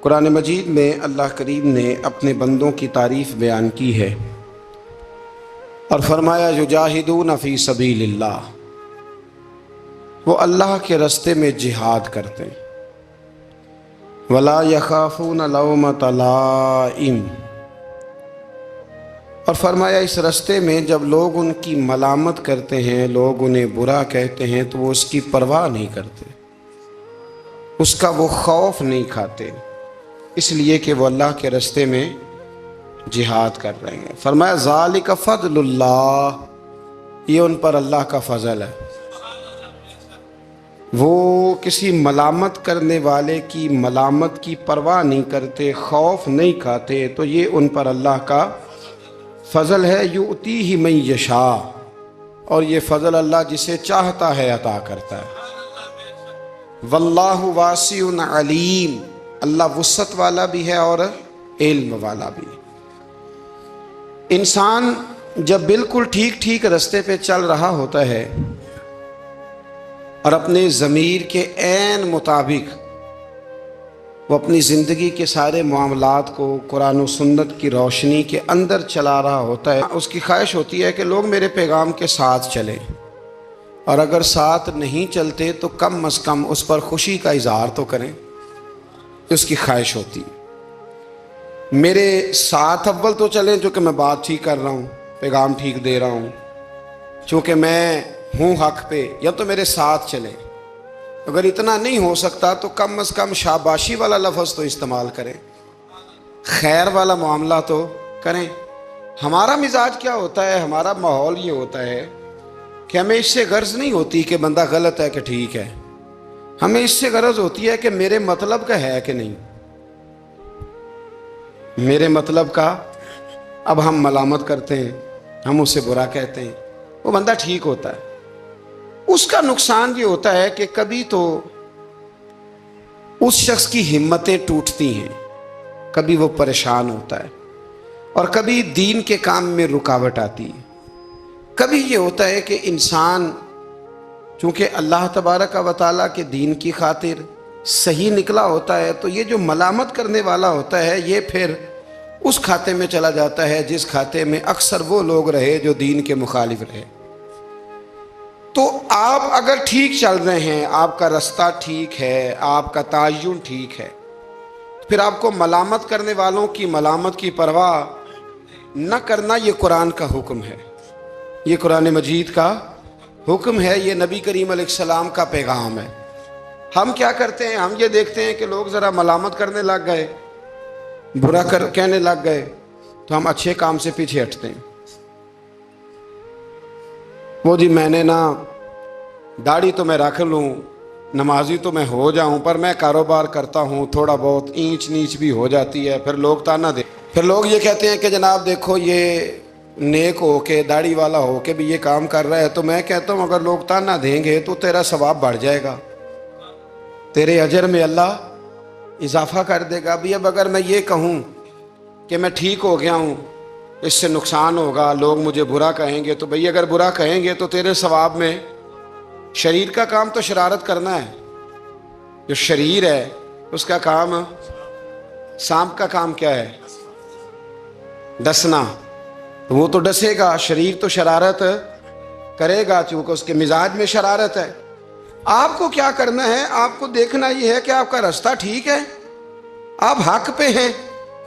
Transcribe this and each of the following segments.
قرآن مجید میں اللہ کریم نے اپنے بندوں کی تعریف بیان کی ہے اور فرمایا یجاہدون فی سبیل اللہ، وہ اللہ کے راستے میں جہاد کرتے ہیں، ولا یخافون لومۃ لائم، اور فرمایا اس راستے میں جب لوگ ان کی ملامت کرتے ہیں، لوگ انہیں برا کہتے ہیں تو وہ اس کی پرواہ نہیں کرتے، اس کا وہ خوف نہیں کھاتے، اس لیے کہ وہ اللہ کے راستے میں جہاد کر رہے ہیں۔ فرمایا ذالک فضل اللہ، یہ ان پر اللہ کا فضل ہے، وہ کسی ملامت کرنے والے کی ملامت کی پرواہ نہیں کرتے، خوف نہیں کھاتے، تو یہ ان پر اللہ کا فضل ہے۔ یؤتیہ من یشاء، اور یہ فضل اللہ جسے چاہتا ہے عطا کرتا ہے۔ واللہ واسع علیم، اللہ وسعت والا بھی ہے اور علم والا بھی۔ انسان جب بالکل ٹھیک راستے پہ چل رہا ہوتا ہے اور اپنے ضمیر کے عین مطابق وہ اپنی زندگی کے سارے معاملات کو قرآن و سنت کی روشنی کے اندر چلا رہا ہوتا ہے، اس کی خواہش ہوتی ہے کہ لوگ میرے پیغام کے ساتھ چلیں، اور اگر ساتھ نہیں چلتے تو کم از کم اس پر خوشی کا اظہار تو کریں، اس کی خواہش ہوتی ہے۔ میرے ساتھ اول تو چلیں چونکہ میں بات ٹھیک کر رہا ہوں، پیغام ٹھیک دے رہا ہوں، چونکہ میں ہوں حق پہ، یا تو میرے ساتھ چلیں۔ اگر اتنا نہیں ہو سکتا تو کم از کم شاباشی والا لفظ تو استعمال کریں، خیر والا معاملہ تو کریں۔ ہمارا مزاج کیا ہوتا ہے، ہمارا ماحول یہ ہوتا ہے کہ ہمیں اس سے غرض نہیں ہوتی کہ بندہ غلط ہے کہ ٹھیک ہے، ہمیں اس سے غرض ہوتی ہے کہ میرے مطلب کا ہے کہ نہیں، میرے مطلب کا۔ اب ہم ملامت کرتے ہیں، ہم اسے برا کہتے ہیں، وہ بندہ ٹھیک ہوتا ہے، اس کا نقصان یہ ہوتا ہے کہ کبھی تو اس شخص کی ہمتیں ٹوٹتی ہیں، کبھی وہ پریشان ہوتا ہے، اور کبھی دین کے کام میں رکاوٹ آتی ہے۔ کبھی یہ ہوتا ہے کہ انسان چونکہ اللہ تبارک و تعالیٰ کے دین کی خاطر صحیح نکلا ہوتا ہے، تو یہ جو ملامت کرنے والا ہوتا ہے یہ پھر اس کھاتے میں چلا جاتا ہے جس کھاتے میں اکثر وہ لوگ رہے جو دین کے مخالف رہے۔ تو آپ اگر ٹھیک چل رہے ہیں، آپ کا راستہ ٹھیک ہے، آپ کا تعین ٹھیک ہے، پھر آپ کو ملامت کرنے والوں کی ملامت کی پرواہ نہ کرنا، یہ قرآن کا حکم ہے، یہ قرآن مجید کا حکم ہے، یہ نبی کریم علیہ السلام کا پیغام ہے۔ ہم کیا کرتے ہیں، ہم یہ دیکھتے ہیں کہ لوگ ذرا ملامت کرنے لگ گئے، برا کہنے لگ گئے، تو ہم اچھے کام سے پیچھے ہٹتے ہیں۔ وہ جی میں نے نا داڑھی تو میں رکھ لوں، نمازی تو میں ہو جاؤں، پر میں کاروبار کرتا ہوں، تھوڑا بہت اینچ نیچ بھی ہو جاتی ہے، پھر لوگ تانا دے، پھر لوگ یہ کہتے ہیں کہ جناب دیکھو یہ نیک ہو کے داڑھی والا ہو کے بھی یہ کام کر رہا ہے، تو میں کہتا ہوں اگر لوگ تانا دیں گے تو تیرا ثواب بڑھ جائے گا، تیرے اجر میں اللہ اضافہ کر دے گا۔ بھی اب اگر میں یہ کہوں کہ میں ٹھیک ہو گیا ہوں، اس سے نقصان ہوگا، لوگ مجھے برا کہیں گے، تو بھئی اگر برا کہیں گے تو تیرے ثواب میں، شریر کا کام تو شرارت کرنا ہے، جو شریر ہے اس کا کام، سانپ کا کام کیا ہے، ڈسنا، وہ تو ڈسے گا، شریر تو شرارت کرے گا چونکہ اس کے مزاج میں شرارت ہے۔ آپ کو کیا کرنا ہے، آپ کو دیکھنا یہ ہے کہ آپ کا راستہ ٹھیک ہے، آپ حق پہ ہیں،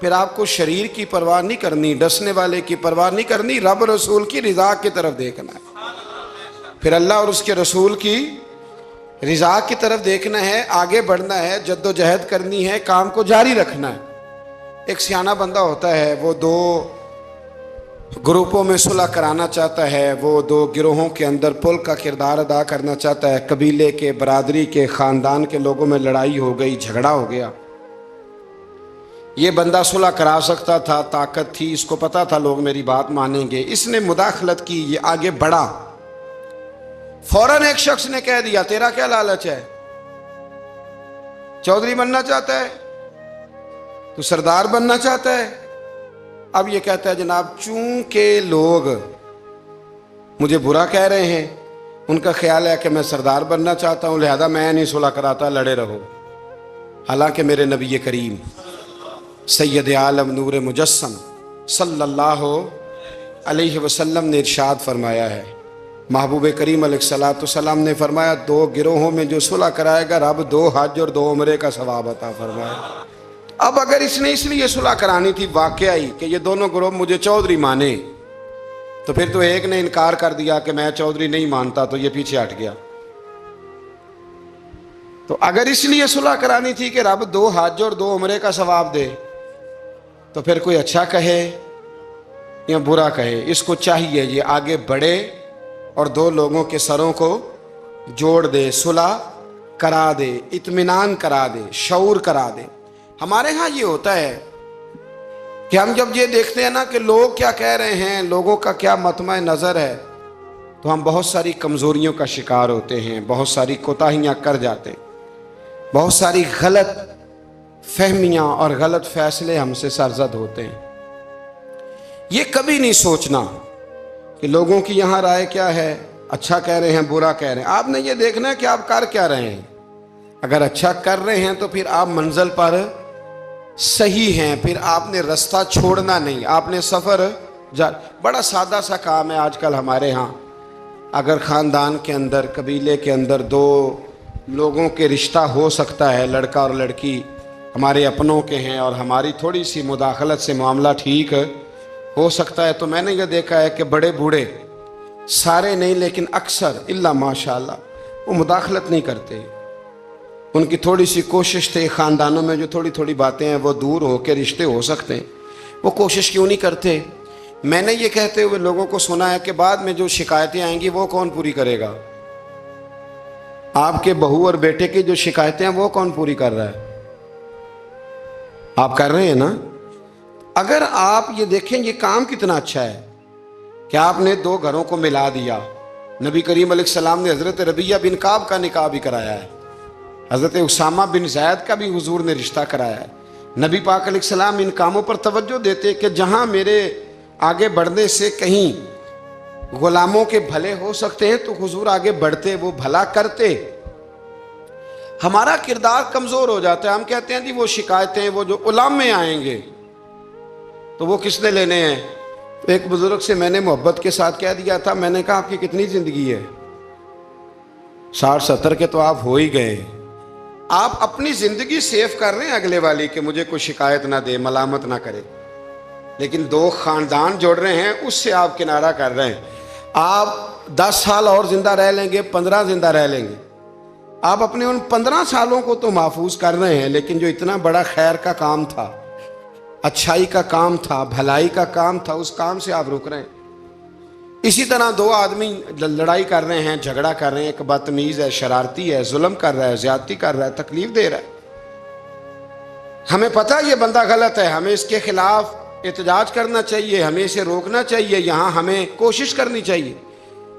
پھر آپ کو شریر کی پرواہ نہیں کرنی، ڈسنے والے کی پرواہ نہیں کرنی، رب رسول کی رضا کی طرف دیکھنا ہے، پھر اللہ اور اس کے رسول کی رضا کی طرف دیکھنا ہے، آگے بڑھنا ہے، جد و جہد کرنی ہے، کام کو جاری رکھنا ہے۔ ایک سیانہ بندہ ہوتا ہے، وہ دو گروپوں میں صلح کرانا چاہتا ہے، وہ دو گروہوں کے اندر پل کا کردار ادا کرنا چاہتا ہے، قبیلے کے، برادری کے، خاندان کے لوگوں میں لڑائی ہو گئی، جھگڑا ہو گیا، یہ بندہ صلح کرا سکتا تھا، طاقت تھی، اس کو پتا تھا لوگ میری بات مانیں گے، اس نے مداخلت کی، یہ آگے بڑھا، فوراً ایک شخص نے کہہ دیا تیرا کیا لالچ ہے، چودھری بننا چاہتا ہے، تو سردار بننا چاہتا ہے؟ اب یہ کہتا ہے جناب چونکہ لوگ مجھے برا کہہ رہے ہیں، ان کا خیال ہے کہ میں سردار بننا چاہتا ہوں، لہذا میں نہیں صلح کراتا، لڑے رہو، حالانکہ میرے نبی کریم سید عالم نور مجسم صلی اللہ علیہ وسلم نے ارشاد فرمایا ہے، محبوب کریم علیہ الصلوۃ والسلام نے فرمایا 2 گروہوں میں جو صلح کرائے گا رب 2 حج اور 2 عمرے کا ثواب عطا فرمائے۔ اب اگر اس نے اس لیے صلح کرانی تھی واقعی کہ یہ دونوں گروہ مجھے چودھری مانے، تو پھر تو ایک نے انکار کر دیا کہ میں چودھری نہیں مانتا تو یہ پیچھے ہٹ گیا۔ تو اگر اس لیے صلح کرانی تھی کہ رب 2 حج اور 2 عمرے کا ثواب دے، تو پھر کوئی اچھا کہے یا برا کہے، اس کو چاہیے یہ آگے بڑھے اور 2 لوگوں کے سروں کو جوڑ دے، صلح کرا دے، اطمینان کرا دے، شعور کرا دے۔ ہمارے ہاں یہ ہوتا ہے کہ ہم جب یہ دیکھتے ہیں نا کہ لوگ کیا کہہ رہے ہیں، لوگوں کا کیا مطمع نظر ہے، تو ہم بہت ساری کمزوریوں کا شکار ہوتے ہیں، بہت ساری کوتاہیاں کر جاتے ہیں، بہت ساری غلط فہمیاں اور غلط فیصلے ہم سے سرزد ہوتے ہیں۔ یہ کبھی نہیں سوچنا کہ لوگوں کی یہاں رائے کیا ہے، اچھا کہہ رہے ہیں برا کہہ رہے ہیں۔ آپ نے یہ دیکھنا ہے کہ آپ کر کیا رہے ہیں۔ اگر اچھا کر رہے ہیں تو پھر آپ منزل پر صحیح ہیں، پھر آپ نے رستہ چھوڑنا نہیں، آپ نے سفر بڑا سادہ سا کام ہے آج کل ہمارے ہاں۔ اگر خاندان کے اندر، قبیلے کے اندر 2 لوگوں کے رشتہ ہو سکتا ہے، لڑکا اور لڑکی ہمارے اپنوں کے ہیں اور ہماری تھوڑی سی مداخلت سے معاملہ ٹھیک ہو سکتا ہے، تو میں نے یہ دیکھا ہے کہ بڑے بوڑھے، سارے نہیں لیکن اکثر الا ماشاءاللہ، وہ مداخلت نہیں کرتے۔ ان کی تھوڑی سی کوشش تھے، خاندانوں میں جو تھوڑی تھوڑی باتیں ہیں وہ دور ہو کے رشتے ہو سکتے ہیں، وہ کوشش کیوں نہیں کرتے؟ میں نے یہ کہتے ہوئے لوگوں کو سنا ہے کہ بعد میں جو شکایتیں آئیں گی وہ کون پوری کرے گا؟ آپ کے بہو اور بیٹے کی جو شکایتیں ہیں وہ کون پوری کر رہا ہے؟ آپ کر رہے ہیں نا؟ اگر آپ یہ دیکھیں یہ کام کتنا اچھا ہے کہ آپ نے 2 گھروں کو ملا دیا۔ نبی کریم علیہ السلام نے حضرت ربیہ بن کعب کا نکاح بھی کرایا ہے، حضرت اسامہ بن زید کا بھی حضور نے رشتہ کرایا ہے۔ نبی پاک علیہ السلام ان کاموں پر توجہ دیتے کہ جہاں میرے آگے بڑھنے سے کہیں غلاموں کے بھلے ہو سکتے ہیں تو حضور آگے بڑھتے، وہ بھلا کرتے۔ ہمارا کردار کمزور ہو جاتا ہے، ہم کہتے ہیں جی وہ شکایتیں، وہ جو علماء آئیں گے تو وہ کس نے لینے ہیں؟ ایک بزرگ سے میں نے محبت کے ساتھ کہہ دیا تھا، میں نے کہا آپ کی کتنی زندگی ہے؟ 60-70 کے تو آپ ہو ہی گئے۔ آپ اپنی زندگی سیف کر رہے ہیں اگلے والی کہ مجھے کوئی شکایت نہ دے، ملامت نہ کرے، لیکن 2 خاندان جوڑ رہے ہیں، اس سے آپ کنارہ کر رہے ہیں۔ آپ 10 سال اور زندہ رہ لیں گے، 15 زندہ رہ لیں گے، آپ اپنے ان 15 سالوں کو تو محفوظ کر رہے ہیں، لیکن جو اتنا بڑا خیر کا کام تھا، اچھائی کا کام تھا، بھلائی کا کام تھا، اس کام سے آپ رک رہے ہیں۔ اسی طرح 2 آدمی لڑائی کر رہے ہیں، جھگڑا کر رہے ہیں، ایک بدتمیز ہے، شرارتی ہے، ظلم کر رہا ہے، زیادتی کر رہا ہے، تکلیف دے رہا ہے۔ ہمیں پتہ یہ بندہ غلط ہے، ہمیں اس کے خلاف احتجاج کرنا چاہیے، ہمیں اسے روکنا چاہیے، یہاں ہمیں کوشش کرنی چاہیے،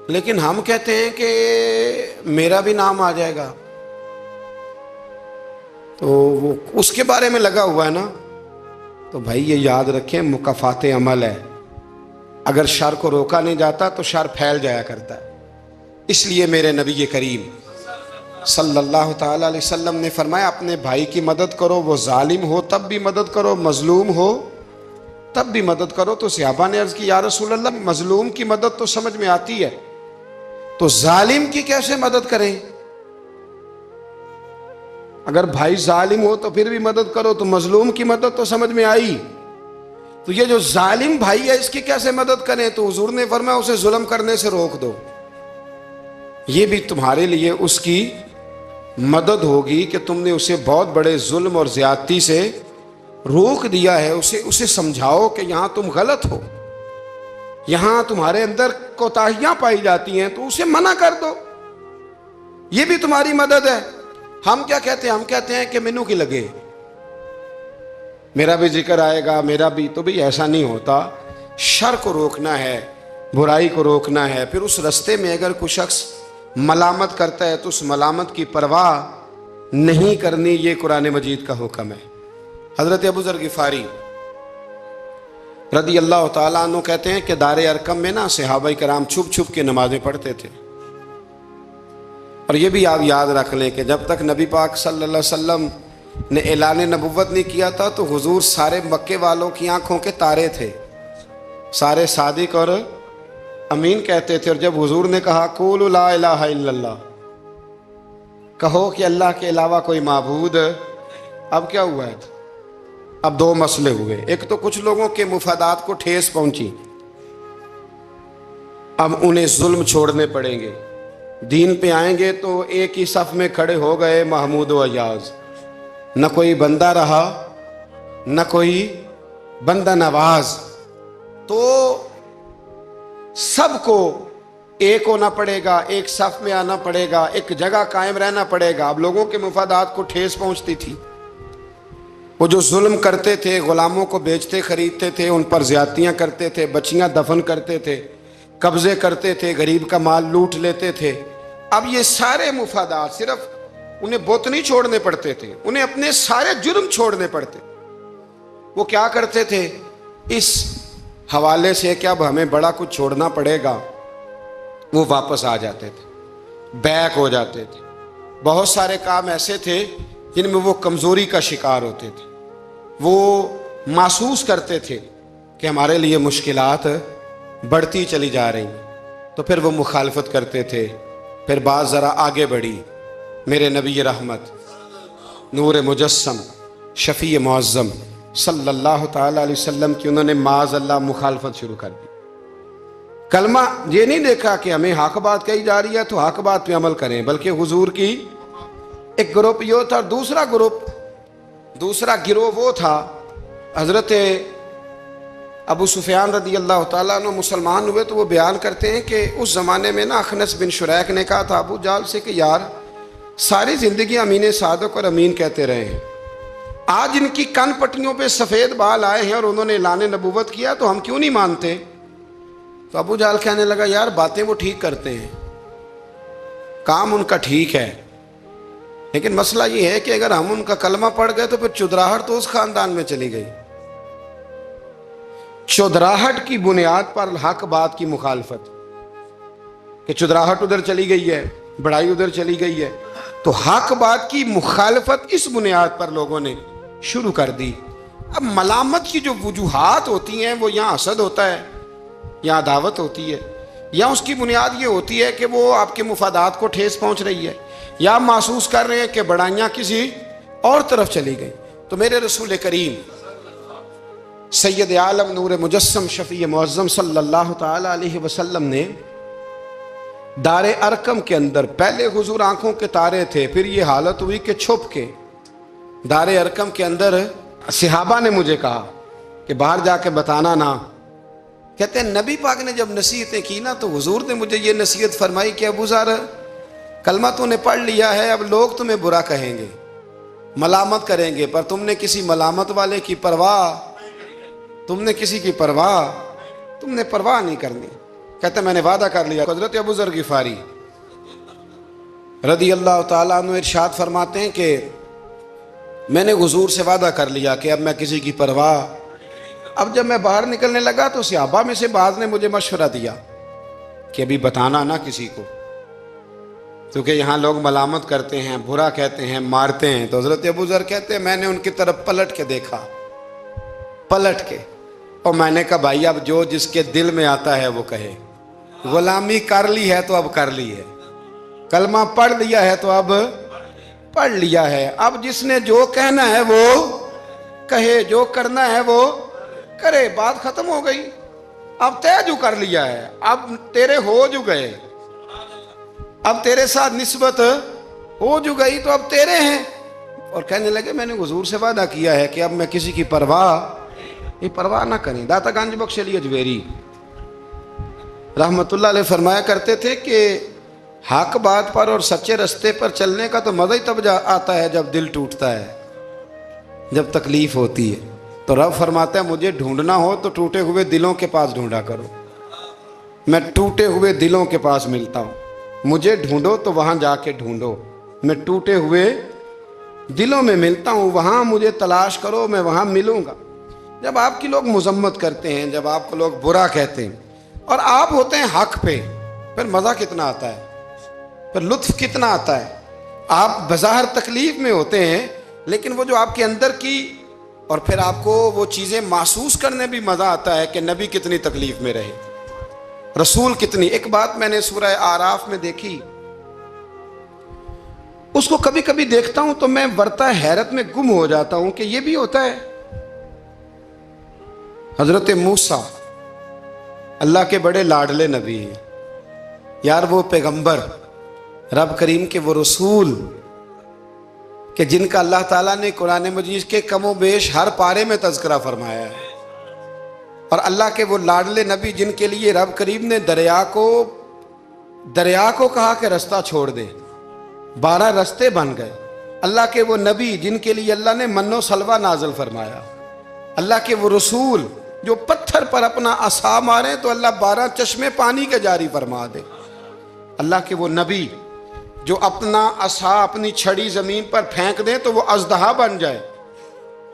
لیکن ہم کہتے ہیں کہ میرا بھی نام آ جائے گا، تو وہ اس کے بارے میں لگا ہوا ہے نا۔ تو بھائی یہ یاد رکھیں، مکافات عمل ہے، اگر شر کو روکا نہیں جاتا تو شر پھیل جایا کرتا ہے۔ اس لیے میرے نبی کریم صلی اللہ تعالی علیہ وسلم نے فرمایا اپنے بھائی کی مدد کرو، وہ ظالم ہو تب بھی مدد کرو، مظلوم ہو تب بھی مدد کرو۔ تو صحابہ نے عرض کی یا رسول اللہ مظلوم کی مدد تو سمجھ میں آتی ہے، تو ظالم کی کیسے مدد کریں؟ اگر بھائی ظالم ہو تو پھر بھی مدد کرو، تو مظلوم کی مدد تو سمجھ میں آئی، تو یہ جو ظالم بھائی ہے اس کی کیسے مدد کریں؟ تو حضور نے فرمایا اسے ظلم کرنے سے روک دو، یہ بھی تمہارے لیے اس کی مدد ہوگی کہ تم نے اسے بہت بڑے ظلم اور زیادتی سے روک دیا ہے، اسے سمجھاؤ کہ یہاں تم غلط ہو، یہاں تمہارے اندر کوتاہیاں پائی جاتی ہیں، تو اسے منع کر دو، یہ بھی تمہاری مدد ہے۔ ہم کیا کہتے ہیں؟ ہم کہتے ہیں کہ مینوں کی لگے، میرا بھی ذکر آئے گا، میرا بھی، تو بھی ایسا نہیں ہوتا۔ شر کو روکنا ہے، برائی کو روکنا ہے، پھر اس رستے میں اگر کوئی شخص ملامت کرتا ہے تو اس ملامت کی پرواہ نہیں کرنی، یہ قرآن مجید کا حکم ہے۔ حضرت ابو ذر غفاری رضی اللہ تعالیٰ عنہ کہتے ہیں کہ دار ارقم میں نا صحابہ کرام چھپ چھپ کے نمازیں پڑھتے تھے، اور یہ بھی آپ یاد رکھ لیں کہ جب تک نبی پاک صلی اللہ علیہ وسلم نے اعلان نبوت نہیں کیا تھا تو حضور سارے مکے والوں کی آنکھوں کے تارے تھے، سارے صادق اور امین کہتے تھے۔ اور جب حضور نے کہا قولوا لا الہ الا اللہ، کہو کہ اللہ کے علاوہ کوئی معبود، اب کیا ہوا ہے؟ اب دو مسئلے ہوئے۔ ایک تو کچھ لوگوں کے مفادات کو ٹھیس پہنچی، اب انہیں ظلم چھوڑنے پڑیں گے، دین پہ آئیں گے تو ایک ہی صف میں کھڑے ہو گئے محمود و ایاز، نہ کوئی بندہ رہا نہ کوئی بندہ نواز، تو سب کو ایک ہونا پڑے گا، ایک صف میں آنا پڑے گا، ایک جگہ قائم رہنا پڑے گا۔ اب لوگوں کے مفادات کو ٹھیس پہنچتی تھی، وہ جو ظلم کرتے تھے، غلاموں کو بیچتے خریدتے تھے، ان پر زیادتیاں کرتے تھے، بچیاں دفن کرتے تھے، قبضے کرتے تھے، غریب کا مال لوٹ لیتے تھے۔ اب یہ سارے مفادات صرف انہیں بت نہیں چھوڑنے پڑتے تھے، انہیں اپنے سارے جرم چھوڑنے پڑتے۔ وہ کیا کرتے تھے؟ اس حوالے سے کہ اب ہمیں بڑا کچھ چھوڑنا پڑے گا، وہ واپس آ جاتے تھے، بیک ہو جاتے تھے۔ بہت سارے کام ایسے تھے جن میں وہ کمزوری کا شکار ہوتے تھے، وہ محسوس کرتے تھے کہ ہمارے لیے مشکلات بڑھتی چلی جا رہی ہیں، تو پھر وہ مخالفت کرتے تھے۔ پھر بات ذرا آگے بڑھی، میرے نبی رحمت، نور مجسم، شفیع معظم صلی اللہ تعالیٰ علیہ وسلم کی انہوں نے معاذ اللہ مخالفت شروع کر دی۔ کلمہ یہ نہیں دیکھا کہ ہمیں حق بات کہی جا رہی ہے تو حق بات پہ عمل کریں، بلکہ حضور کی ایک گروپ یہ تھا، اور دوسرا گروہ وہ تھا، حضرت ابو سفیان رضی اللہ تعالیٰ عنہ مسلمان ہوئے تو وہ بیان کرتے ہیں کہ اس زمانے میں نا اخنس بن شریک نے کہا تھا ابو جہل سے کہ یار ساری زندگی امین صادق اور امین کہتے رہے ہیں، آج ان کی کن پٹیوں پہ سفید بال آئے ہیں اور انہوں نے اعلان نبوت کیا تو ہم کیوں نہیں مانتے؟ تو ابو جہل کہنے لگا یار باتیں وہ ٹھیک کرتے ہیں، کام ان کا ٹھیک ہے، لیکن مسئلہ یہ ہے کہ اگر ہم ان کا کلمہ پڑھ گئے تو پھر چودراہٹ تو اس خاندان میں چلی گئی۔ چودراہٹ کی بنیاد پر حق بات کی مخالفت، کہ چودراہٹ ادھر چلی گئی ہے، بڑائی ادھر چلی گئی ہے، تو حق بات کی مخالفت اس بنیاد پر لوگوں نے شروع کر دی۔ اب ملامت کی جو وجوہات ہوتی ہیں وہ یہاں حسد ہوتا ہے، یا عداوت ہوتی ہے، یا اس کی بنیاد یہ ہوتی ہے کہ وہ آپ کے مفادات کو ٹھیس پہنچ رہی ہے، یا محسوس کر رہے ہیں کہ بڑائیاں کسی اور طرف چلی گئیں۔ تو میرے رسول کریم سید عالم نور مجسم شفیع معظم صلی اللہ تعالی علیہ وسلم نے دار ارقم کے اندر، پہلے حضور آنکھوں کے تارے تھے، پھر یہ حالت ہوئی کہ چھپ کے دار ارقم کے اندر صحابہ نے مجھے کہا کہ باہر جا کے بتانا نہ، کہتے ہیں نبی پاک نے جب نصیحتیں کی نا تو حضور نے مجھے یہ نصیحت فرمائی کہ ابو ذر کلمہ تو نے پڑھ لیا ہے، اب لوگ تمہیں برا کہیں گے، ملامت کریں گے، پر تم نے کسی ملامت والے کی پرواہ، تم نے کسی کی پرواہ، تم نے پرواہ نہیں کرنی۔ کہتے ہیں میں نے وعدہ کر لیا۔ حضرت ابو ذر غفاری رضی اللہ تعالیٰ عنہ ارشاد فرماتے ہیں کہ میں نے حضور سے وعدہ کر لیا کہ اب میں کسی کی پرواہ۔ اب جب میں باہر نکلنے لگا تو صحابہ میں سے بعض نے مجھے مشورہ دیا کہ ابھی بتانا نہ کسی کو، کیونکہ یہاں لوگ ملامت کرتے ہیں، برا کہتے ہیں، مارتے ہیں۔ تو حضرت ابو ذر کہتے ہیں میں نے ان کی طرف پلٹ کے دیکھا، پلٹ کے، اور میں نے کہا بھائی اب جو جس کے دل میں آتا ہے وہ کہے، غلامی کر لی ہے تو اب کر لی ہے، کلمہ پڑھ لیا ہے تو اب پڑھ لیا ہے، اب جس نے جو کہنا ہے وہ کہے، جو کرنا ہے وہ کرے، بات ختم ہو گئی، اب طے جو کر لیا ہے، اب تیرے ہو جو گئے، اب تیرے ساتھ نسبت ہو جو گئی تو اب تیرے ہیں۔ اور کہنے لگے میں نے حضور سے وعدہ کیا ہے کہ اب میں کسی کی پرواہ نہ کریں۔ داتا گنج بخش علی اجویری رحمت اللہ علیہ فرمایا کرتے تھے کہ حق بات پر اور سچے رستے پر چلنے کا تو مزہ ہی تب آتا ہے جب دل ٹوٹتا ہے، جب تکلیف ہوتی ہے۔ تو رب فرماتا ہے مجھے ڈھونڈنا ہو تو ٹوٹے ہوئے دلوں کے پاس ڈھونڈا کرو، میں ٹوٹے ہوئے دلوں کے پاس ملتا ہوں، مجھے ڈھونڈو تو وہاں جا کے ڈھونڈو، میں ٹوٹے ہوئے دلوں میں ملتا ہوں، وہاں مجھے تلاش کرو، میں وہاں ملوں گا۔ جب آپ کی لوگ مذمت کرتے ہیں، جب آپ کو لوگ برا کہتے ہیں اور آپ ہوتے ہیں حق پہ، پھر مزہ کتنا آتا ہے، پھر لطف کتنا آتا ہے۔ آپ بظاہر تکلیف میں ہوتے ہیں لیکن وہ جو آپ کے اندر کی، اور پھر آپ کو وہ چیزیں محسوس کرنے بھی مزہ آتا ہے کہ نبی کتنی تکلیف میں رہے، رسول کتنی۔ ایک بات میں نے سورہ اعراف میں دیکھی، اس کو کبھی کبھی دیکھتا ہوں تو میں ورطہ حیرت میں گم ہو جاتا ہوں کہ یہ بھی ہوتا ہے۔ حضرت موسیٰ اللہ کے بڑے لاڈلے نبی ہیں یار، وہ پیغمبر، رب کریم کے وہ رسول کہ جن کا اللہ تعالیٰ نے قرآن مجید کے کم و بیش ہر پارے میں تذکرہ فرمایا ہے، اور اللہ کے وہ لاڈلے نبی جن کے لیے رب کریم نے دریا کو کہا کہ رستہ چھوڑ دے، 12 رستے بن گئے۔ اللہ کے وہ نبی جن کے لیے اللہ نے من و سلوہ نازل فرمایا، اللہ کے وہ رسول جو پتھر پر اپنا عصا مارے تو اللہ 12 چشمے پانی کے جاری فرما دے، اللہ کے وہ نبی جو اپنا عصا اپنی چھڑی زمین پر پھینک دیں تو وہ اژدہا بن جائے۔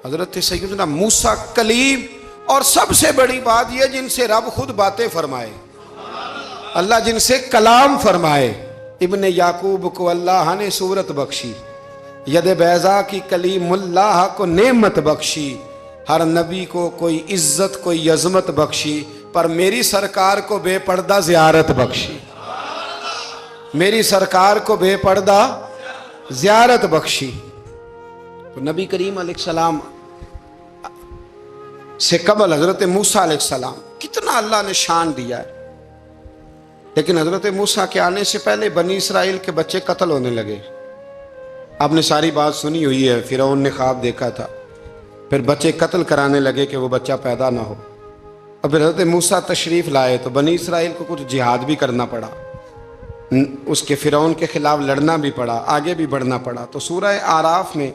حضرت سیدنا موسیٰ کلیم، اور سب سے بڑی بات یہ جن سے رب خود باتیں فرمائے، اللہ جن سے کلام فرمائے۔ ابن یعقوب کو اللہ نے صورت بخشی، ید بیضا کی کلیم اللہ کو نعمت بخشی، ہر نبی کو کوئی عزت کوئی عظمت بخشی، پر میری سرکار کو بے پردہ زیارت بخشی، میری سرکار کو بے پردہ زیارت بخشی۔ تو نبی کریم علیہ السلام سے قبل حضرت موسیٰ علیہ السلام کتنا اللہ نے شان دیا ہے، لیکن حضرت موسیٰ کے آنے سے پہلے بنی اسرائیل کے بچے قتل ہونے لگے۔ آپ نے ساری بات سنی ہوئی ہے، فرعون نے خواب دیکھا تھا، پھر بچے قتل کرانے لگے کہ وہ بچہ پیدا نہ ہو، اور پھر حضرت موسیٰ تشریف لائے تو بنی اسرائیل کو کچھ جہاد بھی کرنا پڑا، اس کے فرعون کے خلاف لڑنا بھی پڑا، آگے بھی بڑھنا پڑا۔ تو سورہ اعراف میں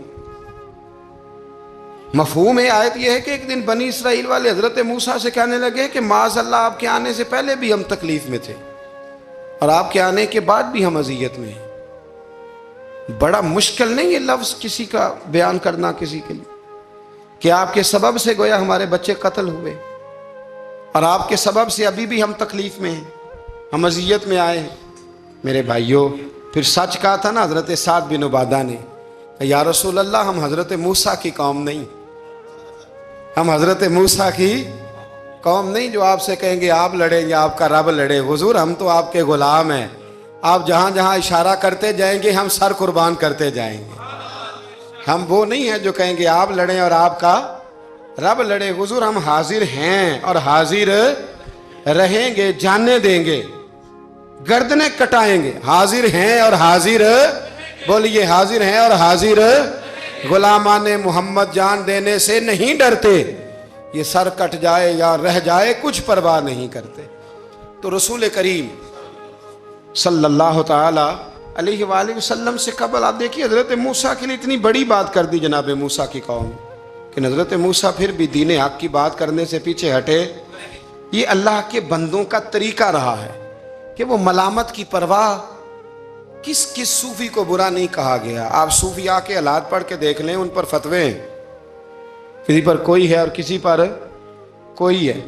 مفہوم آیت یہ ہے کہ ایک دن بنی اسرائیل والے حضرت موسیٰ سے کہنے لگے کہ معاذ اللہ آپ کے آنے سے پہلے بھی ہم تکلیف میں تھے، اور آپ کے آنے کے بعد بھی ہم اذیت میں ہیں۔ بڑا مشکل نہیں یہ لفظ کسی کا بیان کرنا کسی کے لیے، کہ آپ کے سبب سے گویا ہمارے بچے قتل ہوئے، اور آپ کے سبب سے ابھی بھی ہم تکلیف میں ہیں، ہم اذیت میں آئے ہیں۔ میرے بھائیوں، پھر سچ کہا تھا نا حضرت سعد بن عبادہ نے کہ یا رسول اللہ ہم حضرت موسیٰ کی قوم نہیں، ہم حضرت موسیٰ کی قوم نہیں جو آپ سے کہیں گے آپ لڑیں یا آپ کا رب لڑے۔ حضور ہم تو آپ کے غلام ہیں، آپ جہاں جہاں اشارہ کرتے جائیں گے ہم سر قربان کرتے جائیں گے۔ ہم وہ نہیں ہیں جو کہیں گے آپ لڑیں اور آپ کا رب لڑے۔ حضور ہم حاضر ہیں اور حاضر رہیں گے، جاننے دیں گے، گردنیں کٹائیں گے، حاضر ہیں اور حاضر، بولیے حاضر ہیں اور حاضر، غلامان محمد جان دینے سے نہیں ڈرتے، یہ سر کٹ جائے یا رہ جائے کچھ پرواہ نہیں کرتے۔ تو رسول کریم صلی اللہ تعالی علیہ وآلہ وسلم سے قبل آپ دیکھیے حضرت موسیٰ کے لیے اتنی بڑی بات کر دی جناب موسیٰ کی قوم کہ حضرت موسیٰ پھر بھی دین حق کی بات کرنے سے پیچھے ہٹے۔ یہ اللہ کے بندوں کا طریقہ رہا ہے کہ وہ ملامت کی پرواہ، کس کس صوفی کو برا نہیں کہا گیا۔ آپ صوفیاء کے حالات پڑھ کے دیکھ لیں، ان پر فتوے ہیں، کسی پر کوئی ہے اور کسی پر کوئی ہے۔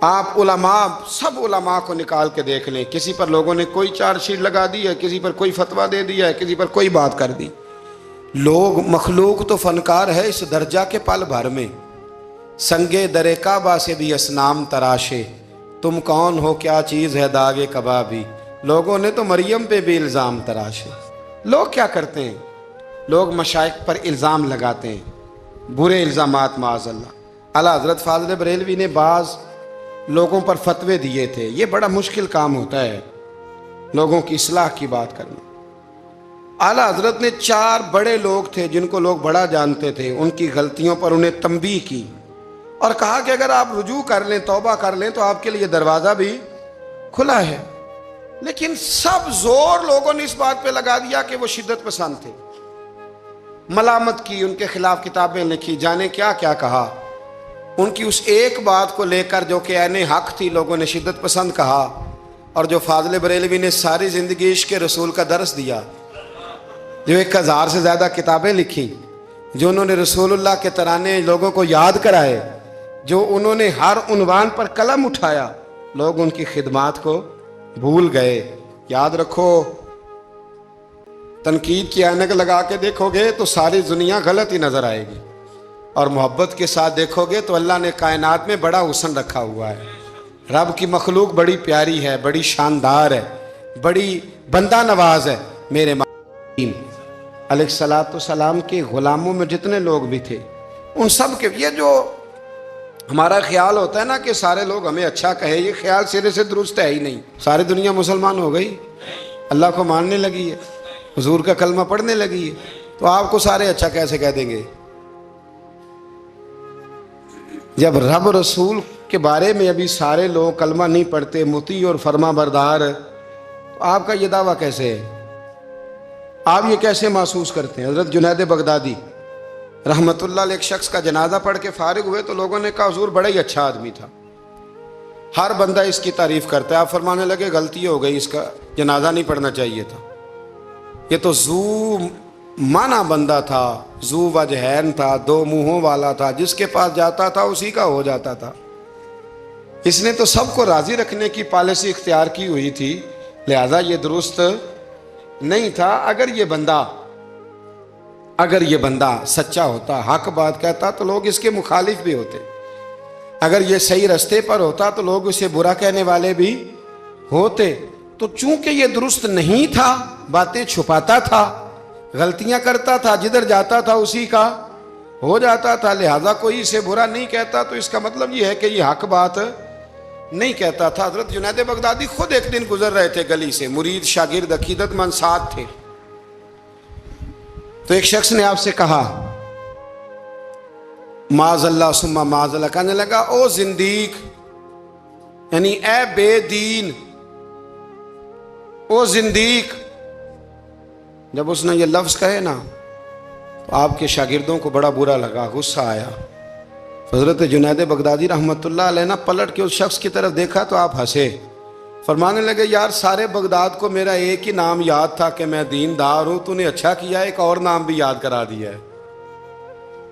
آپ علماء، سب علماء کو نکال کے دیکھ لیں، کسی پر لوگوں نے کوئی چارج شیٹ لگا دی ہے، کسی پر کوئی فتویٰ دے دیا ہے، کسی پر کوئی بات کر دی۔ لوگ، مخلوق تو فنکار ہے اس درجہ کے پل بھر میں، سنگے در کعبہ سے بھی اصنام تراشے، تم کون ہو کیا چیز ہے داغ کبابی۔ لوگوں نے تو مریم پہ بھی الزام تراشے۔ لوگ کیا کرتے ہیں؟ لوگ مشائخ پر الزام لگاتے ہیں، برے الزامات معاذ اللہ۔ اعلیٰ حضرت فاضل بریلوی نے بعض لوگوں پر فتوے دیے تھے، یہ بڑا مشکل کام ہوتا ہے لوگوں کی اصلاح کی بات کرنا۔ اعلیٰ حضرت نے 4 بڑے لوگ تھے جن کو لوگ بڑا جانتے تھے، ان کی غلطیوں پر انہیں تنبیہ کی اور کہا کہ اگر آپ رجوع کر لیں، توبہ کر لیں تو آپ کے لیے دروازہ بھی کھلا ہے۔ لیکن سب زور لوگوں نے اس بات پہ لگا دیا کہ وہ شدت پسند تھے، ملامت کی، ان کے خلاف کتابیں لکھی، جانے کیا کیا کہا۔ ان کی اس ایک بات کو لے کر جو کہ عین حق تھی، لوگوں نے شدت پسند کہا، اور جو فاضل بریلوی نے ساری زندگی عشق رسول کا درس دیا، جو 1000 سے زیادہ کتابیں لکھی، جو انہوں نے رسول اللہ کے ترانے لوگوں کو یاد کرائے، جو انہوں نے ہر عنوان پر قلم اٹھایا، لوگ ان کی خدمات کو بھول گئے۔ یاد رکھو تنقید کی اینک لگا کے دیکھو گے تو ساری دنیا غلط ہی نظر آئے گی، اور محبت کے ساتھ دیکھو گے تو اللہ نے کائنات میں بڑا حسن رکھا ہوا ہے. رب کی مخلوق بڑی پیاری ہے، بڑی شاندار ہے، بڑی بندہ نواز ہے. میرے علیہ الصلوۃ والسلام کے غلاموں میں جتنے لوگ بھی تھے ان سب کے، یہ جو ہمارا خیال ہوتا ہے نا کہ سارے لوگ ہمیں اچھا کہے، یہ خیال سرے سے درست ہے ہی نہیں. ساری دنیا مسلمان ہو گئی، اللہ کو ماننے لگی ہے، حضور کا کلمہ پڑھنے لگی ہے، تو آپ کو سارے اچھا کیسے کہہ دیں گے؟ جب رب رسول کے بارے میں ابھی سارے لوگ کلمہ نہیں پڑھتے، مطیع اور فرما بردار، تو آپ کا یہ دعویٰ کیسے ہے؟ آپ یہ کیسے محسوس کرتے ہیں؟ حضرت جنید بغدادی رحمت اللہ علیہ ایک شخص کا جنازہ پڑھ کے فارغ ہوئے تو لوگوں نے کہا حضور بڑا ہی اچھا آدمی تھا، ہر بندہ اس کی تعریف کرتا ہے. آپ فرمانے لگے غلطی ہو گئی، اس کا جنازہ نہیں پڑھنا چاہیے تھا. یہ تو ذو معنی بندہ تھا، ذو وجہین تھا، دو منہوں والا تھا، جس کے پاس جاتا تھا اسی کا ہو جاتا تھا. اس نے تو سب کو راضی رکھنے کی پالیسی اختیار کی ہوئی تھی، لہذا یہ درست نہیں تھا. اگر یہ بندہ سچا ہوتا، حق بات کہتا تو لوگ اس کے مخالف بھی ہوتے. اگر یہ صحیح رستے پر ہوتا تو لوگ اسے برا کہنے والے بھی ہوتے. تو چونکہ یہ درست نہیں تھا، باتیں چھپاتا تھا، غلطیاں کرتا تھا، جدھر جاتا تھا اسی کا ہو جاتا تھا، لہذا کوئی اسے برا نہیں کہتا، تو اس کا مطلب یہ ہے کہ یہ حق بات نہیں کہتا تھا. حضرت جنید بغدادی خود ایک دن گزر رہے تھے گلی سے، مرید شاگرد عقیدت مند ساتھ تھے. تو ایک شخص نے آپ سے کہا معاذ اللہ ثم معاذ اللہ، کہنے لگا او زندیق، یعنی اے بے دین، او زندیق. جب اس نے یہ لفظ کہے نا تو آپ کے شاگردوں کو بڑا برا لگا، غصہ آیا. حضرت جنید بغدادی رحمت اللہ علیہ نے پلٹ کے اس شخص کی طرف دیکھا تو آپ ہنسے. فرمانے لگے یار سارے بغداد کو میرا ایک ہی نام یاد تھا کہ میں دیندار ہوں، تو نے اچھا کیا ایک اور نام بھی یاد کرا دیا ہے.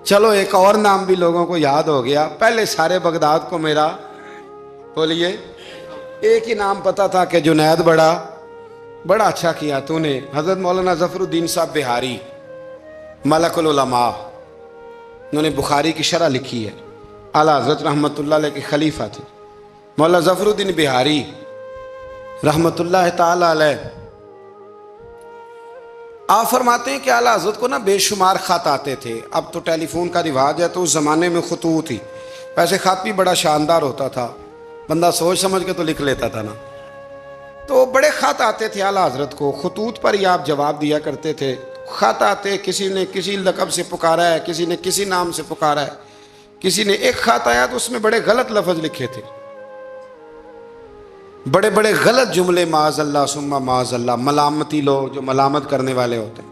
چلو ایک اور نام بھی لوگوں کو یاد ہو گیا، پہلے سارے بغداد کو میرا بولیے ایک ہی نام پتا تھا کہ جنید بڑا اچھا کیا تو نے. حضرت مولانا ظفر الدین صاحب بہاری ملک العلماء، انہوں نے بخاری کی شرح لکھی ہے، اعلیٰ حضرت رحمت اللہ علیہ کے خلیفہ تھے. مولانا ظفر الدین بہاری رحمت اللہ تعالی علیہ، آپ فرماتے ہیں کہ اعلیٰ حضرت کو نا بے شمار خط آتے تھے. اب تو ٹیلی فون کا رواج ہے، تو اس زمانے میں خطوط ہی، ویسے خط بھی بڑا شاندار ہوتا تھا، بندہ سوچ سمجھ کے تو لکھ لیتا تھا نا. تو بڑے خط آتے تھے اعلیٰ حضرت کو، خطوط پر ہی آپ جواب دیا کرتے تھے. خط آتے، کسی نے کسی لقب سے پکارا ہے، کسی نے کسی نام سے پکارا ہے، کسی نے ایک خط آیا تو اس میں بڑے غلط لفظ لکھے تھے، بڑے بڑے غلط جملے، معاذ اللہ ثم معاذ اللہ، ملامتی لوگ جو ملامت کرنے والے ہوتے ہیں،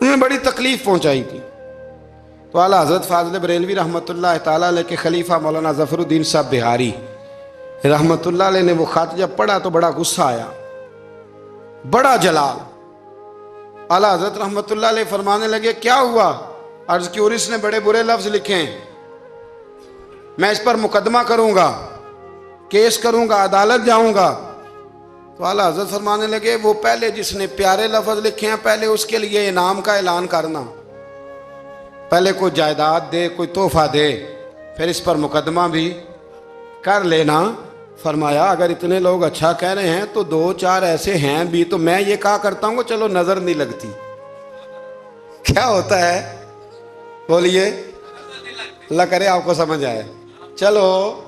انہیں بڑی تکلیف پہنچائی تھی. تو اعلیٰ حضرت فاضل بریلوی رحمت اللہ تعالیٰ علیہ کے خلیفہ مولانا ظفر الدین صاحب بہاری رحمت اللہ علیہ نے وہ خط جب پڑھا تو بڑا غصہ آیا، بڑا جلال. اعلیٰ حضرت رحمت اللہ علیہ فرمانے لگے کیا ہوا؟ عرض کی اور اس نے بڑے برے لفظ لکھے ہیں، میں اس پر مقدمہ کروں گا، کیس کروں گا، عدالت جاؤں گا. تو اعلیٰ حضرت فرمانے لگے وہ پہلے جس نے پیارے لفظ لکھے ہیں پہلے اس کے لیے انعام کا اعلان کرنا، پہلے کوئی جائیداد دے، کوئی تحفہ دے، پھر اس پر مقدمہ بھی کر لینا. فرمایا اگر اتنے لوگ اچھا کہہ رہے ہیں تو دو چار ایسے ہیں بھی، تو میں یہ کہا کرتا ہوں چلو نظر نہیں لگتی. کیا ہوتا ہے بولیے، اللہ کرے آپ کو سمجھ آئے. چلو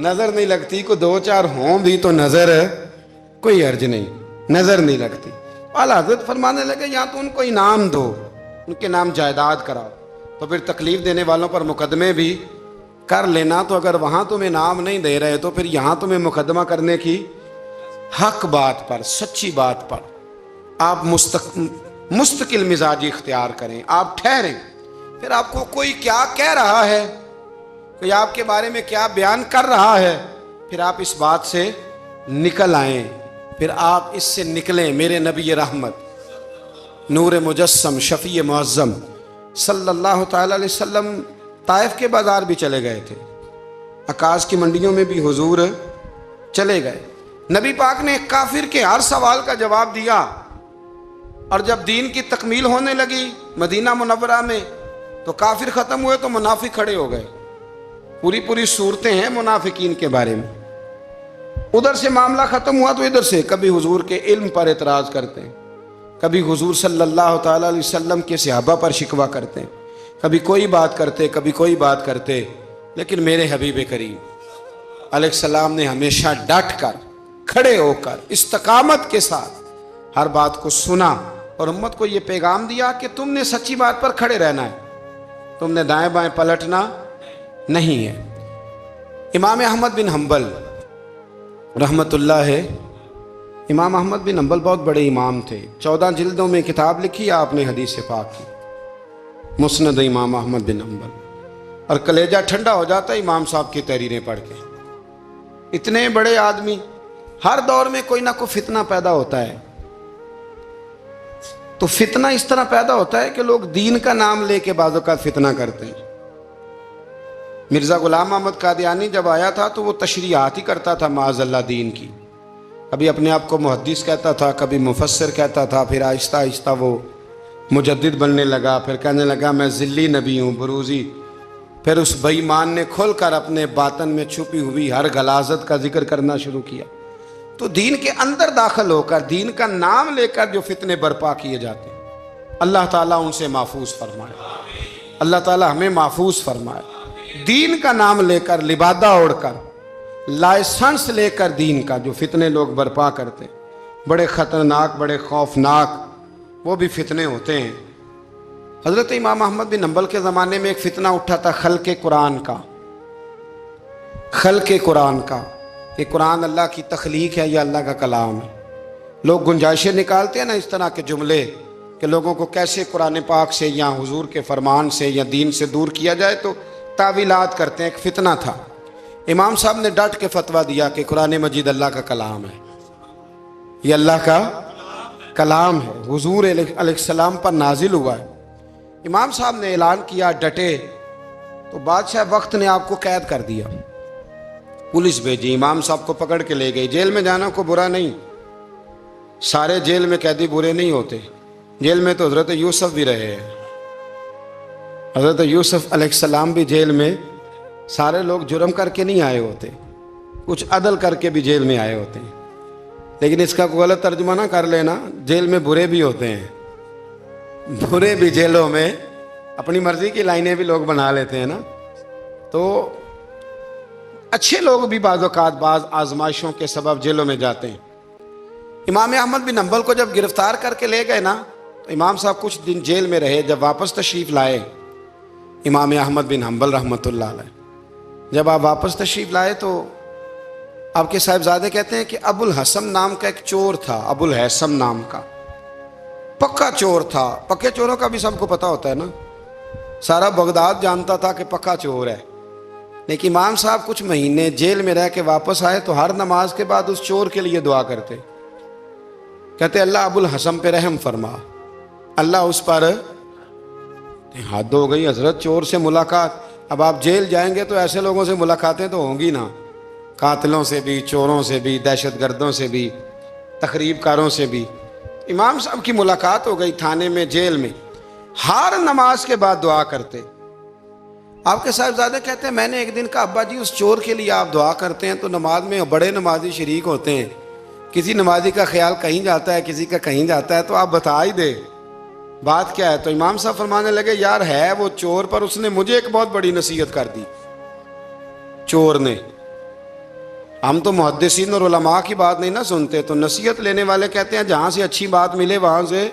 نظر نہیں لگتی، کو دو چار ہوں بھی تو نظر کوئی عرض نہیں، نظر نہیں لگتی. اعلیٰ حضرت فرمانے لگے یا تو ان کو انعام دو، ان کے نام جائیداد کراؤ، تو پھر تکلیف دینے والوں پر مقدمے بھی کر لینا. تو اگر وہاں تمہیں انعام نہیں دے رہے تو پھر یہاں تمہیں مقدمہ کرنے کی حق بات پر، سچی بات پر آپ مستقل مزاجی اختیار کریں، آپ ٹھہریں. پھر آپ کو کوئی کیا کہہ رہا ہے، کوئی آپ کے بارے میں کیا بیان کر رہا ہے، پھر آپ اس بات سے نکل آئیں، پھر آپ اس سے نکلیں. میرے نبی رحمت نور مجسم شفیع معظم صلی اللہ تعالی علیہ وسلم طائف کے بازار بھی چلے گئے تھے، عکاظ کی منڈیوں میں بھی حضور چلے گئے. نبی پاک نے ایک کافر کے ہر سوال کا جواب دیا. اور جب دین کی تکمیل ہونے لگی مدینہ منورہ میں تو کافر ختم ہوئے تو منافق کھڑے ہو گئے. پوری صورتیں ہیں منافقین کے بارے میں. ادھر سے معاملہ ختم ہوا تو ادھر سے کبھی حضور کے علم پر اعتراض کرتے ہیں, کبھی حضور صلی اللہ تعالیٰ علیہ وسلم کے صحابہ پر شکوہ کرتے ہیں, کبھی کوئی بات کرتے کبھی کوئی بات کرتے. لیکن میرے حبیب کریم علیہ السلام نے ہمیشہ ڈٹ کر, کھڑے ہو کر, استقامت کے ساتھ ہر بات کو سنا اور امت کو یہ پیغام دیا کہ تم نے سچی بات پر کھڑے رہنا ہے, تم نے دائیں بائیں پلٹنا نہیں ہے. امام احمد بن حنبل رحمت اللہ ہے. امام احمد بن حنبل بہت بڑے امام تھے. 14 جلدوں میں کتاب لکھی آپ نے حدیث پاک کی, مسند امام احمد بن حنبل. اور کلیجہ ٹھنڈا ہو جاتا ہے امام صاحب کی تحریریں پڑھ کے. اتنے بڑے آدمی, ہر دور میں کوئی نہ کوئی فتنہ پیدا ہوتا ہے. تو فتنہ اس طرح پیدا ہوتا ہے کہ لوگ دین کا نام لے کے بعض اوقات فتنہ کرتے ہیں. مرزا غلام احمد قادیانی جب آیا تھا تو وہ تشریحات ہی کرتا تھا معاذ اللہ دین کی. کبھی اپنے آپ کو محدث کہتا تھا, کبھی مفسر کہتا تھا, پھر آہستہ آہستہ وہ مجدد بننے لگا, پھر کہنے لگا میں ذلی نبی ہوں, بروزی. پھر اس بے ایمان نے کھل کر اپنے باطن میں چھپی ہوئی ہر غلاظت کا ذکر کرنا شروع کیا. تو دین کے اندر داخل ہو کر دین کا نام لے کر جو فتنے برپا کیے جاتے ہیں, اللہ تعالیٰ ان سے محفوظ فرمائے. اللہ تعالیٰ ہمیں محفوظ فرمائے. دین کا نام لے کر, لبادہ اوڑھ کر, لائسنس لے کر دین کا جو فتنے لوگ برپا کرتے, بڑے خطرناک, بڑے خوفناک وہ بھی فتنے ہوتے ہیں. حضرت امام احمد بن حنبل کے زمانے میں ایک فتنہ اٹھا تھا خلق قرآن کا. خلق قرآن کا, کہ قرآن اللہ کی تخلیق ہے یا اللہ کا کلام ہے. لوگ گنجائشیں نکالتے ہیں نا اس طرح کے جملے کہ لوگوں کو کیسے قرآن پاک سے یا حضور کے فرمان سے یا دین سے دور کیا جائے, تو تعویلات کرتے ہیں. ایک فتنہ تھا. امام صاحب نے ڈٹ کے فتویٰ دیا کہ قرآن مجید اللہ کا کلام ہے, یہ اللہ کا کلام ہے, حضور علیہ السلام پر نازل ہوا ہے. امام صاحب نے اعلان کیا, ڈٹے, تو بادشاہ وقت نے آپ کو قید کر دیا. پولیس بھیجی, امام صاحب کو پکڑ کے لے گئی. جیل میں جانا کو برا نہیں, سارے جیل میں قیدی برے نہیں ہوتے. جیل میں تو حضرت یوسف بھی رہے ہیں. حضرت یوسف علیہ السلام بھی جیل میں, سارے لوگ جرم کر کے نہیں آئے ہوتے, کچھ عدل کر کے بھی جیل میں آئے ہوتے ہیں. لیکن اس کا کوئی غلط ترجمہ نہ کر لینا, جیل میں برے بھی ہوتے ہیں. برے بھی جیلوں میں اپنی مرضی کی لائنیں بھی لوگ بنا لیتے ہیں نا. تو اچھے لوگ بھی بعض اوقات بعض آزمائشوں کے سبب جیلوں میں جاتے ہیں. امام احمد بن حنبل کو جب گرفتار کر کے لے گئے نا, تو امام صاحب کچھ دن جیل میں رہے. جب واپس تشریف لائے امام احمد بن حنبل رحمۃ اللہ علیہ, جب آپ واپس تشریف لائے تو آپ کے صاحبزادے کہتے ہیں کہ ابو الحسن نام کا ایک چور تھا. ابو الحسن نام کا پکا چور تھا. پکے چوروں کا بھی سب کو پتا ہوتا ہے نا, سارا بغداد جانتا تھا کہ پکا چور ہے. لیکن امام صاحب کچھ مہینے جیل میں رہ کے واپس آئے تو ہر نماز کے بعد اس چور کے لیے دعا کرتے, کہتے اللہ ابو الحسن پہ رحم فرما, اللہ اس پر. حد ہو گئی حضرت, چور سے ملاقات. اب آپ جیل جائیں گے تو ایسے لوگوں سے ملاقاتیں تو ہوں گی نا, قاتلوں سے بھی, چوروں سے بھی, دہشت گردوں سے بھی, تخریب کاروں سے بھی. امام صاحب کی ملاقات ہو گئی تھانے میں, جیل میں. ہر نماز کے بعد دعا کرتے. آپ کے صاحبزادے کہتے ہیں میں نے ایک دن کہا ابا جی اس چور کے لیے آپ دعا کرتے ہیں تو نماز میں بڑے نمازی شریک ہوتے ہیں, کسی نمازی کا خیال کہیں جاتا ہے, کسی کا کہیں جاتا ہے, تو آپ بتا ہی دے بات کیا ہے. تو امام صاحب فرمانے لگے یار ہے وہ چور, پر اس نے مجھے ایک بہت بڑی نصیحت کر دی. چور نے, ہم تو محدثین اور علماء کی بات نہیں نہ سنتے, تو نصیحت لینے والے کہتے ہیں جہاں سے اچھی بات ملے وہاں سے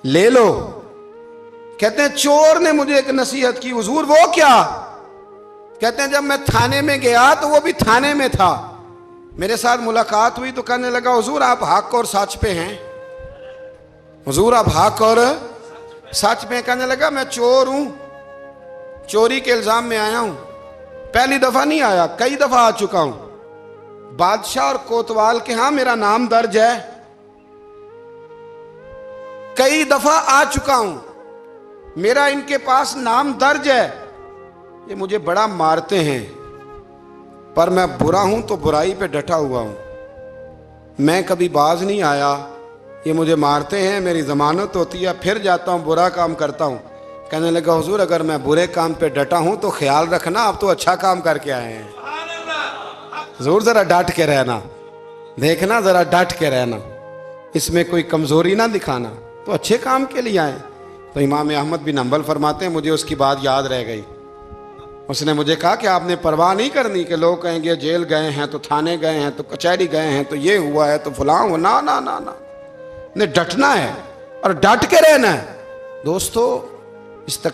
لے لو. کہتے ہیں چور نے مجھے ایک نصیحت کی. حضور وہ کیا؟ کہتے ہیں جب میں تھانے میں گیا تو وہ بھی تھانے میں تھا, میرے ساتھ ملاقات ہوئی تو کہنے لگا حضور آپ حق اور سچ پہ ہیں, حضور آپ حق اور سچ پہ. کہنے لگا میں چور ہوں, چوری کے الزام میں آیا ہوں, پہلی دفعہ نہیں آیا, کئی دفعہ آ چکا ہوں. بادشاہ اور کوتوال کے ہاں میرا نام درج ہے, کئی دفعہ آ چکا ہوں, میرا ان کے پاس نام درج ہے. یہ مجھے بڑا مارتے ہیں, پر میں برا ہوں تو برائی پہ ڈٹا ہوا ہوں. میں کبھی باز نہیں آیا, یہ مجھے مارتے ہیں، میری ضمانت ہوتی ہے، پھر جاتا ہوں برا کام کرتا ہوں۔ کہنے لگا حضور اگر میں برے کام پہ ڈٹا ہوں تو خیال رکھنا آپ تو اچھا کام کر کے آئے ہیں، حضور ذرا ڈٹ کے رہنا، دیکھنا ذرا ڈٹ کے رہنا، اس میں کوئی کمزوری نہ دکھانا، تو اچھے کام کے لیے آئے۔ تو امام احمد بن حنبل فرماتے ہیں مجھے اس کی بات یاد رہ گئی۔ اس نے مجھے کہا کہ آپ نے پرواہ نہیں کرنی کہ لوگ کہیں گے جیل گئے ہیں تو تھانے گئے ہیں تو کچہری گئے ہیں تو یہ ہوا ہے تو فلاں ہوا، نا نا نا نا، نے ڈٹنا ہے اور ڈٹ کے رہنا ہے۔ دوستو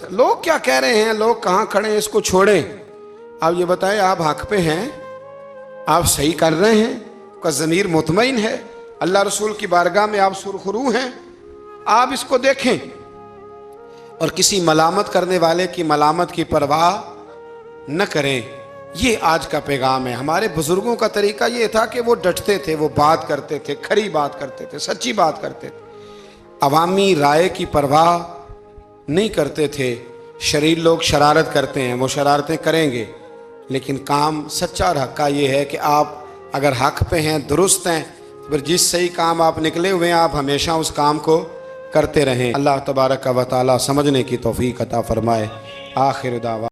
لوگ کیا کہہ رہے ہیں، لوگ کہاں کھڑے ہیں، اس کو چھوڑیں۔ آپ یہ بتائیں آپ حق پہ ہیں، آپ صحیح کر رہے ہیں، آپ کا ضمیر مطمئن ہے، اللہ رسول کی بارگاہ میں آپ سرخرو ہیں، آپ اس کو دیکھیں اور کسی ملامت کرنے والے کی ملامت کی پرواہ نہ کریں۔ یہ آج کا پیغام ہے۔ ہمارے بزرگوں کا طریقہ یہ تھا کہ وہ ڈٹتے تھے، وہ بات کرتے تھے، کھری بات کرتے تھے، سچی بات کرتے تھے، عوامی رائے کی پرواہ نہیں کرتے تھے۔ شریر لوگ شرارت کرتے ہیں، وہ شرارتیں کریں گے، لیکن کام سچا اور حق کا یہ ہے کہ آپ اگر حق پہ ہیں، درست ہیں، پھر جس صحیح کام آپ نکلے ہوئے ہیں آپ ہمیشہ اس کام کو کرتے رہیں۔ اللہ تبارک و تعالی سمجھنے کی توفیق عطا فرمائے۔ آخر دعوانا